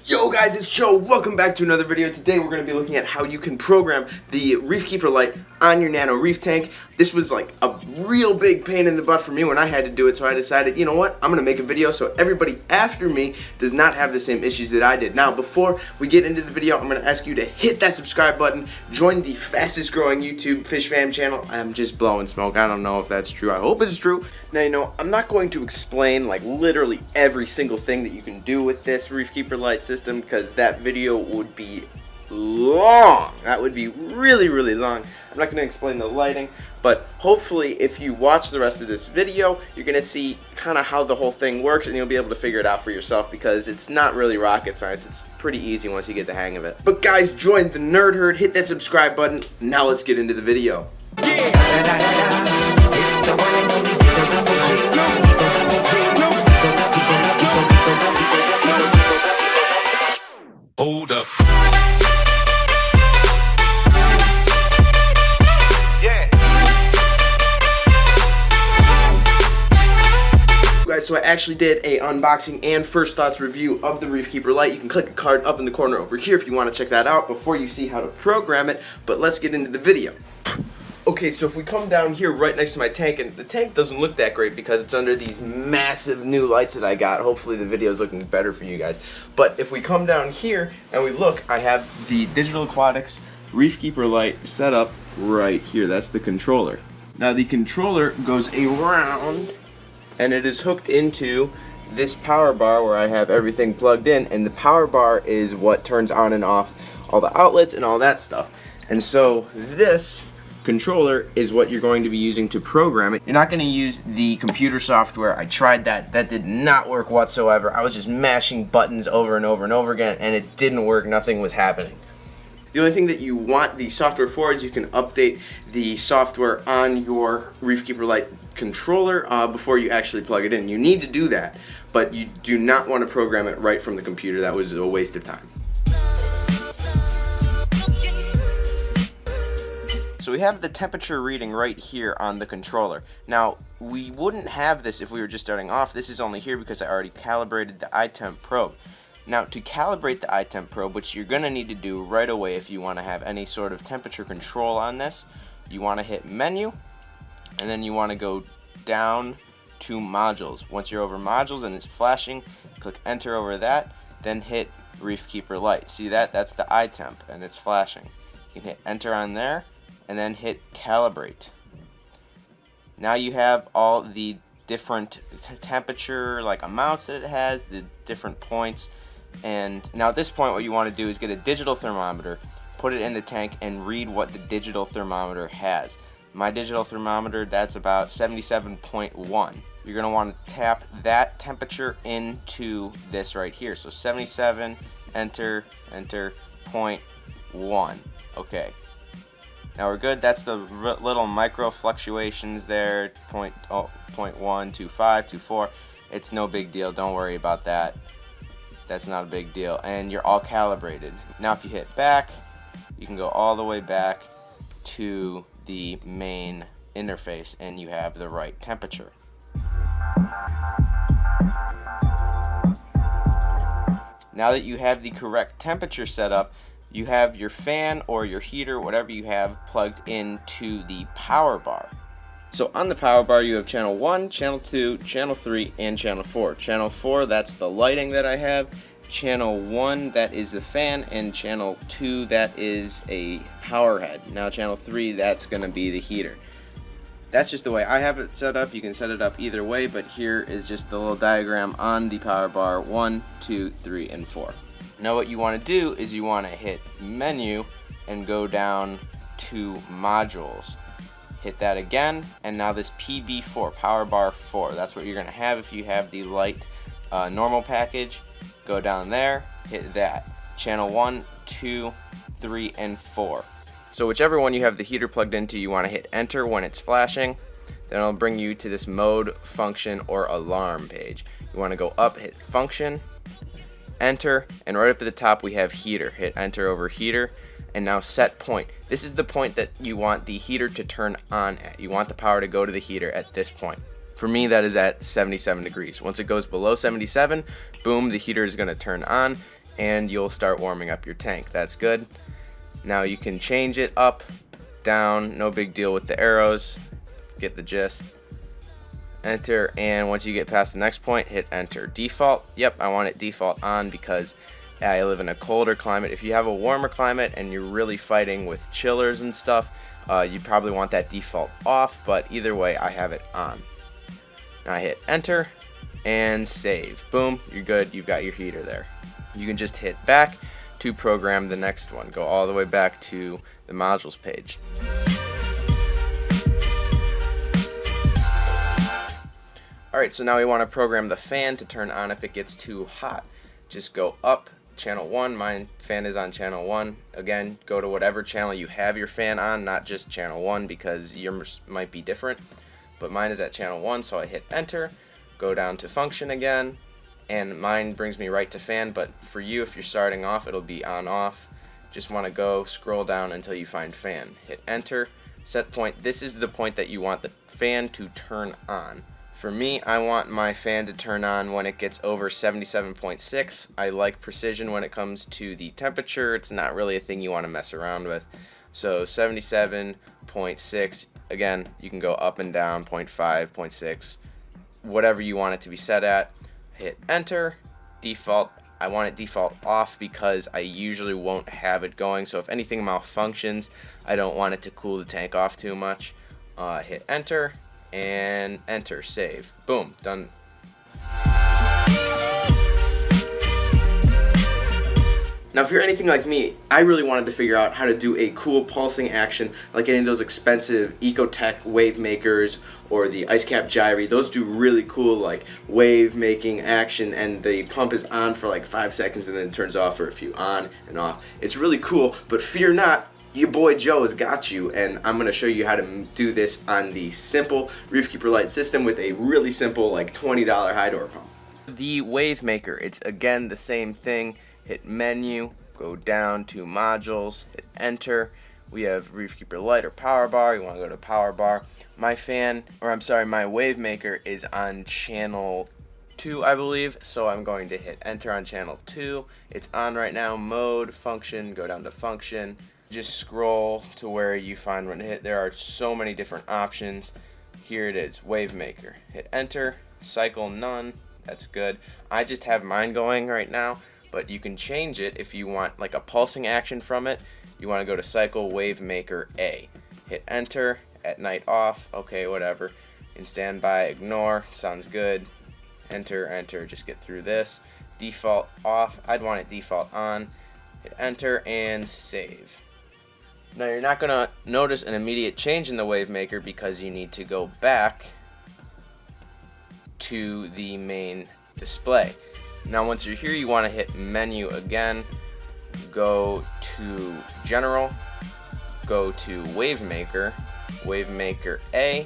Yo guys, it's Joe. Welcome back to another video. Today we're going to be looking at how you can program the ReefKeeper Lite on your nano reef tank. This was like a real big pain in the butt for me when I had to do it, so I decided, you know what, I'm going to make a video so everybody after me does not have the same issues that I did. Now, before we get into the video, I'm going to ask you to hit that subscribe button, join the fastest growing YouTube fish fam channel. I'm just blowing smoke. I don't know if that's true. I hope it's true. Now, you know, I'm not going to explain like literally every single thing that you can do with this ReefKeeper Lite system, because that video would be long. That would be really long. I'm not going to explain the lighting, but hopefully if you watch the rest of this video, you're going to see kind of how the whole thing works, and you'll be able to figure it out for yourself, because it's not really rocket science. It's pretty easy once you get the hang of it. But guys, join the nerd herd, hit that subscribe button. Now let's get into the video. Hold up. Guys, so I actually did a unboxing and first thoughts review of the ReefKeeper Lite. You can click the card up in the corner over here if you want to check that out before you see how to program it. But let's get into the video. Okay, so if we come down here right next to my tank, and the tank doesn't look that great because it's under these massive new lights that I got. Hopefully the video is looking better for you guys. But if we come down here and we look, I have the Digital Aquatics ReefKeeper Lite set up right here. That's the controller. Now the controller goes around and it is hooked into this power bar where I have everything plugged in, and the power bar is what turns on and off all the outlets and all that stuff. And so this controller is what you're going to be using to program it. You're not going to use the computer software. I tried that. That did not work whatsoever. I was just mashing buttons over and over and over again, and it didn't work. Nothing was happening. The only thing that you want the software for is you can update the software on your ReefKeeper Lite controller before you actually plug it in. You need to do that, but you do not want to program it right from the computer. That was a waste of time. So we have the temperature reading right here on the controller. Now, we wouldn't have this if we were just starting off. This is only here because I already calibrated the iTemp probe. Now, to calibrate the iTemp probe, which you're going to need to do right away if you want to have any sort of temperature control on this, you want to hit menu, and then you want to go down to modules. Once you're over modules and it's flashing, click enter over that, then hit ReefKeeper Lite. See that? That's the iTemp, and it's flashing. You can hit enter on there, and then hit calibrate. Now you have all the different temperature like amounts that it has, the different points. And now at this point what you want to do is get a digital thermometer, put it in the tank, and read what the digital thermometer has. My digital thermometer, that's about 77.1. You're going to want to tap that temperature into this right here. So 77, enter, 0.1. Okay. Now we're good. That's the little micro fluctuations there, 0.1, 2.5, 2.4. It's no big deal. Don't worry about that. That's not a big deal. And you're all calibrated. Now if you hit back, you can go all the way back to the main interface and you have the right temperature. Now that you have the correct temperature set up, you have your fan or your heater, whatever you have, plugged into the power bar. So on the power bar you have channel 1, channel 2, channel 3, and channel 4. Channel 4, that's the lighting that I have. Channel 1, that is the fan, and channel 2, that is a power head. Now channel 3, that's going to be the heater. That's just the way I have it set up. You can set it up either way, but here is just the little diagram on the power bar: 1, 2, 3, and 4. Now what you want to do is you want to hit menu and go down to modules. Hit that again, and now this PB4, power bar 4, that's what you're going to have if you have the Lite normal package. Go down there, hit that. Channel 1, 2, 3, and 4. So whichever one you have the heater plugged into, you want to hit enter when it's flashing. Then it'll bring you to this mode, function, or alarm page. You want to go up, hit function, enter, and right up at the top we have heater. Hit enter over heater, and now set point. This is the point that you want the heater to turn on at. You want the power to go to the heater at this point. For me, that is at 77 degrees. Once it goes below 77, boom, the heater is going to turn on, and you'll start warming up your tank. That's good. Now you can change it up, down, no big deal with the arrows. Get the gist. Enter, and once you get past the next point, hit enter. Default, yep, I want it default on because I live in a colder climate. If you have a warmer climate and you're really fighting with chillers and stuff, you probably want that default off, but either way, I have it on. Now I hit enter and save. Boom, you're good, you've got your heater there. You can just hit back to program the next one. Go all the way back to the modules page. Alright, so now we want to program the fan to turn on if it gets too hot. Just go up, channel 1, my fan is on channel 1. Again, go to whatever channel you have your fan on, not just channel 1 because yours might be different. But mine is at channel 1, so I hit enter, go down to function again, and mine brings me right to fan, but for you, if you're starting off, it'll be on off. Just want to go scroll down until you find fan. Hit enter, set point. This is the point that you want the fan to turn on. For me, I want my fan to turn on when it gets over 77.6. I like precision when it comes to the temperature. It's not really a thing you want to mess around with. So 77.6, again, you can go up and down, 0.5, 0.6, whatever you want it to be set at. Hit enter, default. I want it default off because I usually won't have it going. So if anything malfunctions, I don't want it to cool the tank off too much. Hit enter. And enter, save. Boom, done. Now if you're anything like me, I really wanted to figure out how to do a cool pulsing action like any of those expensive Ecotech wave makers or the Ice Cap Gyri. Those do really cool like wave making action, and the pump is on for like 5 seconds and then turns off for a few, on and off. It's really cool, but fear not, your boy Joe has got you, and I'm going to show you how to do this on the simple ReefKeeper Lite system with a really simple like $20 high door pump. The wavemaker, it's again the same thing. Hit menu, go down to modules, hit enter. We have ReefKeeper Lite or power bar. You want to go to power bar. My fan, or I'm sorry, my wavemaker is on channel 2, I believe, so I'm going to hit enter on channel 2. It's on right now. Mode, function, go down to function. Just scroll to where you find when to hit. There are so many different options. Here it is, wavemaker. Hit enter, cycle none. That's good. I just have mine going right now, but you can change it if you want like a pulsing action from it. You want to go to cycle wavemaker A. Hit enter, at night off, okay, whatever. In standby, ignore, sounds good. Enter, enter, just get through this. Default off, I'd want it default on. Hit enter and save. Now you're not going to notice an immediate change in the wavemaker because you need to go back to the main display. Now once you're here, you want to hit menu again, go to general, go to wavemaker, wavemaker A.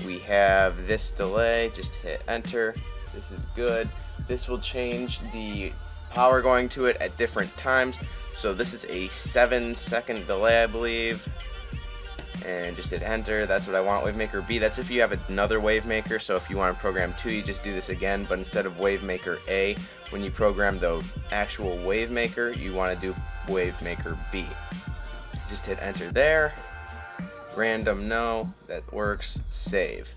We have this delay, just hit enter. This is good. This will change the power going to it at different times. So this is a 7-second delay, I believe, and just hit enter. That's what I want. Wavemaker B, that's if you have another wavemaker. So if you want to program 2, you just do this again, but instead of wavemaker A, when you program the actual wavemaker, you want to do wavemaker B. Just hit enter there. Random, no, that works. Save.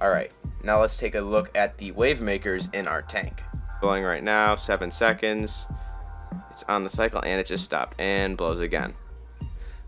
Alright, now let's take a look at the wavemakers in our tank. Going right now, 7 seconds. It's on the cycle and it just stopped and blows again.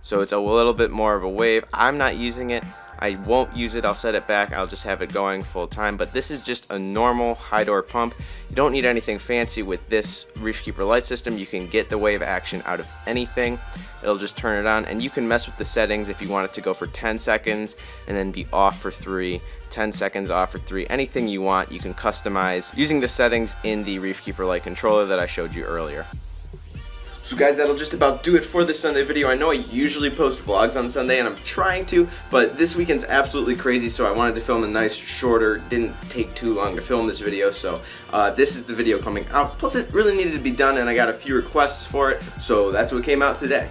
So it's a little bit more of a wave. I'm not using it. I won't use it. I'll set it back. I'll just have it going full time. But this is just a normal high door pump. You don't need anything fancy with this ReefKeeper Lite system. You can get the wave action out of anything. It'll just turn it on, and you can mess with the settings if you want it to go for 10 seconds and then be off for 3, 10 seconds off for 3, anything you want. You can customize using the settings in the ReefKeeper Lite controller that I showed you earlier. So guys, that'll just about do it for this Sunday video. I know I usually post vlogs on Sunday, and I'm trying to, but this weekend's absolutely crazy, so I wanted to film a nice, shorter, didn't take too long to film this video, so this is the video coming out. Plus, it really needed to be done, and I got a few requests for it, so that's what came out today.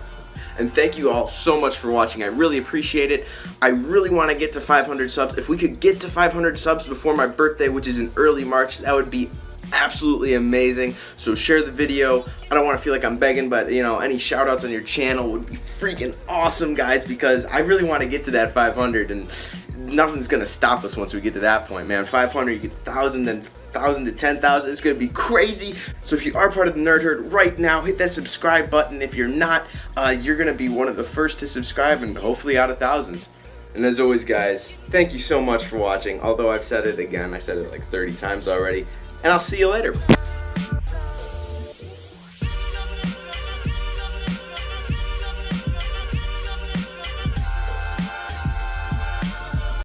And thank you all so much for watching. I really appreciate it. I really want to get to 500 subs. If we could get to 500 subs before my birthday, which is in early March, that would be absolutely amazing. So share the video. I don't want to feel like I'm begging, but you know, any shout outs on your channel would be freaking awesome, guys, because I really want to get to that 500, and nothing's gonna stop us once we get to that point, man. 500, you get 1,000, then 1,000 to 10,000. It's gonna be crazy. So if you are part of the Nerd Herd right now, hit that subscribe button. If you're not, you're gonna be one of the first to subscribe, and hopefully out of thousands. And as always, guys, thank you so much for watching. Although I've said it again, I said it like 30 times already, and I'll see you later.